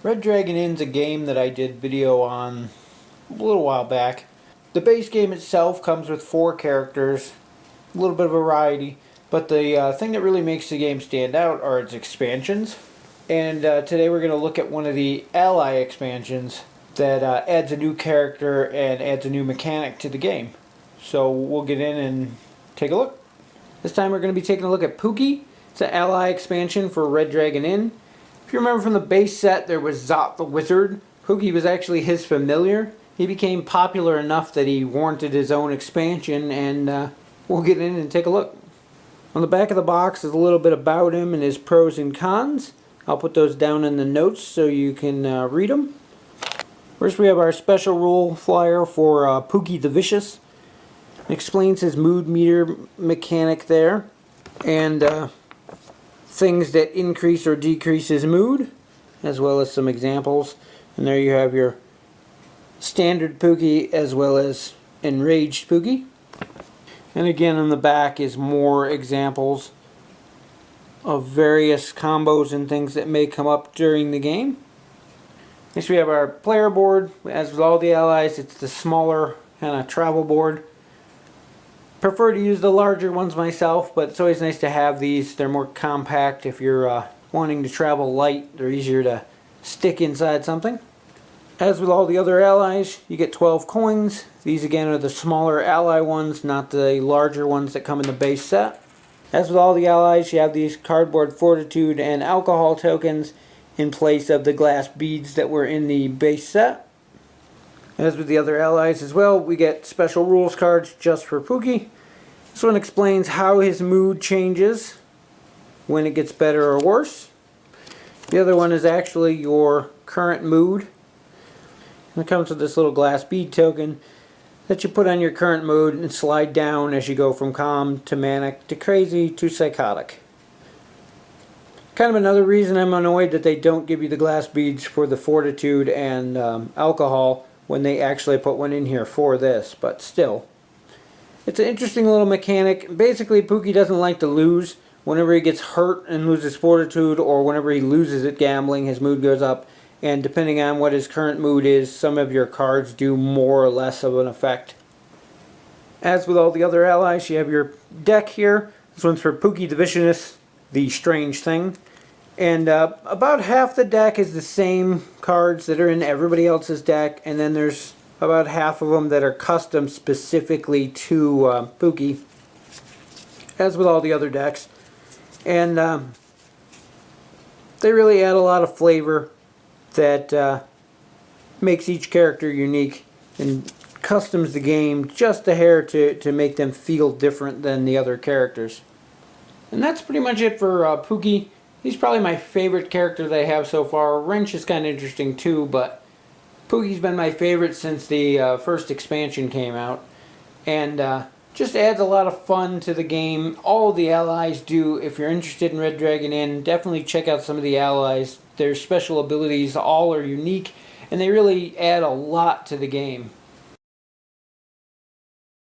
Red Dragon Inn's a game that I did video on a little while back. The base game itself comes with 4 characters, a little bit of variety, but the thing that really makes the game stand out are its expansions. And today we're going to look at one of the ally expansions that adds a new character and adds a new mechanic to the game. So we'll get in and take a look. This time we're going to be taking a look at Pooky. It's an ally expansion for Red Dragon Inn. If you remember from the base set, there was Zot the Wizard. Pooky was actually his familiar. He became popular enough that he warranted his own expansion, and we'll get in and take a look. On the back of the box is a little bit about him and his pros and cons. I'll put those down in the notes so you can read them. First we have our special rule flyer for Pooky the Vicious. It explains his mood meter mechanic there, and things that increase or decrease his mood, as well as some examples. And there you have your standard Pooky as well as enraged Pooky. And again on the back is more examples of various combos and things that may come up during the game. Next we have our player board. As with all the allies, it's the smaller kind of travel board. Prefer to use the larger ones myself, but it's always nice to have these. They're more compact. If you're wanting to travel light, they're easier to stick inside something. As with all the other allies, you get 12 coins. These again are the smaller ally ones, not the larger ones that come in the base set. As with all the allies, you have these cardboard fortitude and alcohol tokens in place of the glass beads that were in the base set. As with the other allies as well, we get special rules cards just for Pooky. This one explains how his mood changes when it gets better or worse. The other one is actually your current mood. And it comes with this little glass bead token that you put on your current mood and slide down as you go from calm to manic to crazy to psychotic. Kind of another reason I'm annoyed that they don't give you the glass beads for the fortitude and alcohol when they actually put one in here for this, but still. It's an interesting little mechanic. Basically, Pooky doesn't like to lose. Whenever he gets hurt and loses fortitude, or whenever he loses at gambling, his mood goes up. And depending on what his current mood is, some of your cards do more or less of an effect. As with all the other allies, you have your deck here. This one's for Pooky the Vicious, the strange thing. And about half the deck is the same cards that are in everybody else's deck, and then there's about half of them that are custom specifically to Pooky, as with all the other decks. And they really add a lot of flavor that makes each character unique and customs the game just a hair to make them feel different than the other characters. And that's pretty much it for Pooky. He's probably my favorite character that I have so far. Wrench is kind of interesting too, but Pooky's been my favorite since the first expansion came out. And just adds a lot of fun to the game. All of the allies do. If you're interested in Red Dragon Inn, definitely check out some of the allies. Their special abilities all are unique, and they really add a lot to the game.